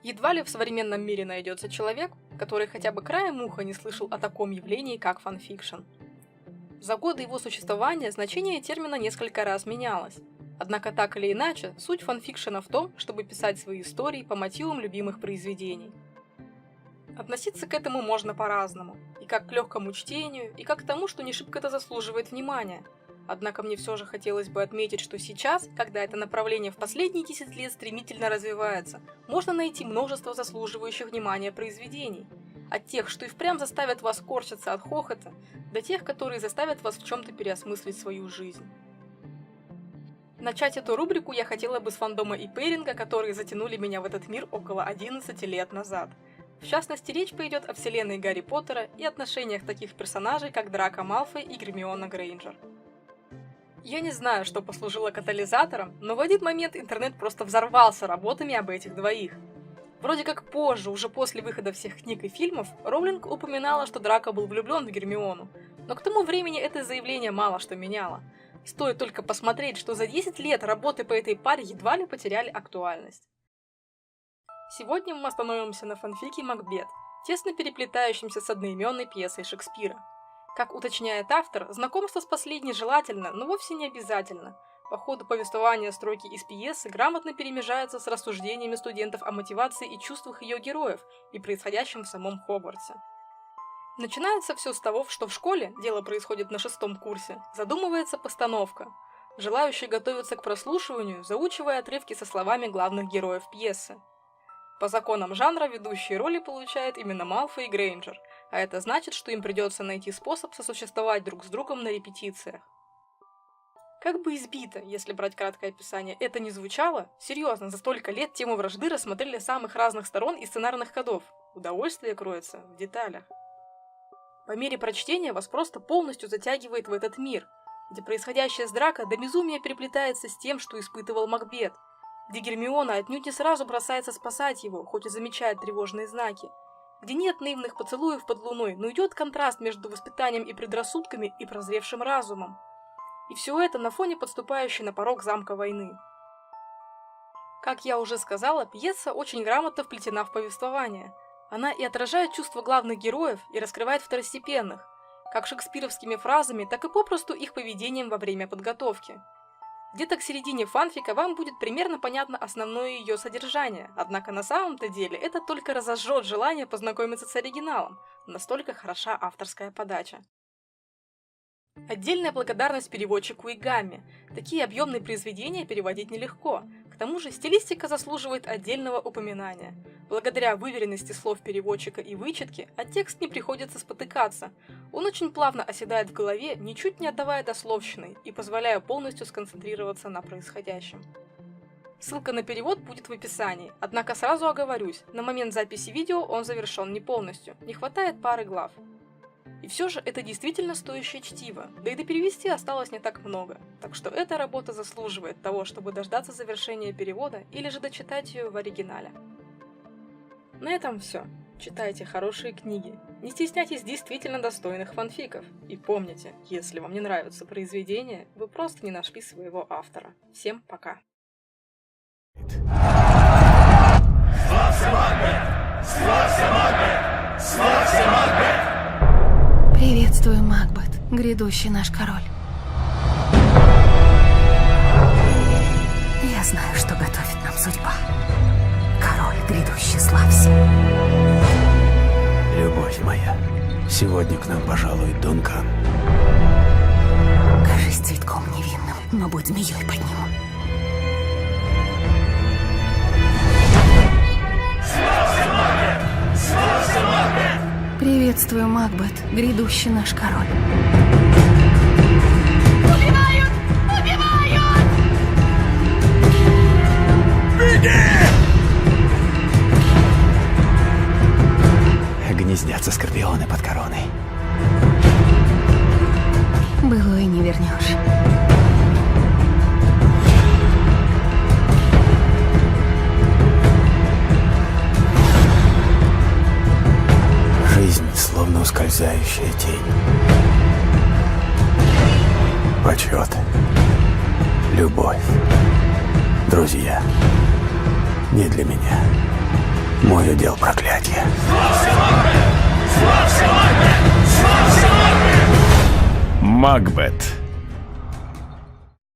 Едва ли в современном мире найдется человек, который хотя бы краем уха не слышал о таком явлении, как фанфикшн. За годы его существования значение термина несколько раз менялось. Однако так или иначе, суть фанфикшена в том, чтобы писать свои истории по мотивам любимых произведений. Относиться к этому можно по-разному, и как к легкому чтению, и как к тому, что не шибко-то заслуживает внимания. Однако мне все же хотелось бы отметить, что сейчас, когда это направление в последние 10 лет стремительно развивается, можно найти множество заслуживающих внимания произведений. От тех, что и впрямь заставят вас корчиться от хохота, до тех, которые заставят вас в чем-то переосмыслить свою жизнь. Начать эту рубрику я хотела бы с фандома и пейринга, которые затянули меня в этот мир около 11 лет назад. В частности, речь пойдет о вселенной Гарри Поттера и отношениях таких персонажей, как Драко Малфой и Гермиона Грейнджер. Я не знаю, что послужило катализатором, но в один момент интернет просто взорвался работами об этих двоих. Вроде как позже, уже после выхода всех книг и фильмов, Роулинг упоминала, что Драко был влюблен в Гермиону, но к тому времени это заявление мало что меняло. Стоит только посмотреть, что за 10 лет работы по этой паре едва ли потеряли актуальность. Сегодня мы остановимся на фанфике «Макбет», тесно переплетающемся с одноименной пьесой Шекспира. Как уточняет автор, знакомство с последней желательно, но вовсе не обязательно. По ходу повествования строки из пьесы грамотно перемежаются с рассуждениями студентов о мотивации и чувствах ее героев и происходящем в самом Хогвартсе. Начинается все с того, что в школе, дело происходит на 6-м курсе, задумывается постановка. Желающие готовятся к прослушиванию, заучивая отрывки со словами главных героев пьесы. По законам жанра ведущие роли получают именно Малфой и Грейнджер, а это значит, что им придется найти способ сосуществовать друг с другом на репетициях. Как бы избито, если брать краткое описание, это не звучало, серьезно, за столько лет тему вражды рассмотрели с самых разных сторон и сценарных ходов. Удовольствие кроется в деталях. По мере прочтения вас просто полностью затягивает в этот мир, где происходящее с Драко до безумия переплетается с тем, что испытывал Макбет, где Гермиона отнюдь не сразу бросается спасать его, хоть и замечает тревожные знаки, где нет наивных поцелуев под луной, но идет контраст между воспитанием и предрассудками и прозревшим разумом. И все это на фоне подступающей на порог замка войны. Как я уже сказала, пьеса очень грамотно вплетена в повествование. Она и отражает чувства главных героев, и раскрывает второстепенных, как шекспировскими фразами, так и попросту их поведением во время подготовки. Где-то к середине фанфика вам будет примерно понятно основное ее содержание, однако на самом-то деле это только разожжет желание познакомиться с оригиналом, настолько хороша авторская подача. Отдельная благодарность переводчику и Гамме. Такие объемные произведения переводить нелегко. К тому же стилистика заслуживает отдельного упоминания. Благодаря выверенности слов переводчика и вычетки, а текст не приходится спотыкаться. Он очень плавно оседает в голове, ничуть не отдавая дословщины и позволяя полностью сконцентрироваться на происходящем. Ссылка на перевод будет в описании, однако сразу оговорюсь, на момент записи видео он завершен не полностью, не хватает пары глав. И все же это действительно стоящее чтиво, да и доперевести осталось не так много, так что эта работа заслуживает того, чтобы дождаться завершения перевода или же дочитать ее в оригинале. На этом все. Читайте хорошие книги, не стесняйтесь действительно достойных фанфиков, и помните, если вам не нравятся произведения, вы просто не нашли своего автора. Всем пока! Славься, Макбет! Славься, Макбет! Славься, Макбет! Приветствую, Макбет, грядущий наш король. Я знаю, что готовит нам судьба. Король грядущий, славься. Любовь моя, сегодня к нам пожалует Дункан. Кажись цветком невинным, но будь змеей под ним. Славься, Макбет! Славься, Макбет! Приветствую, Макбет, грядущий наш король. Убивают! Убивают! Беги! Гнездятся скорпионы под короной. Былое не вернешь. Жизнь словно ускользающая тень. Почет. Любовь. Друзья. Не для меня. Мой удел проклятие. Макбет.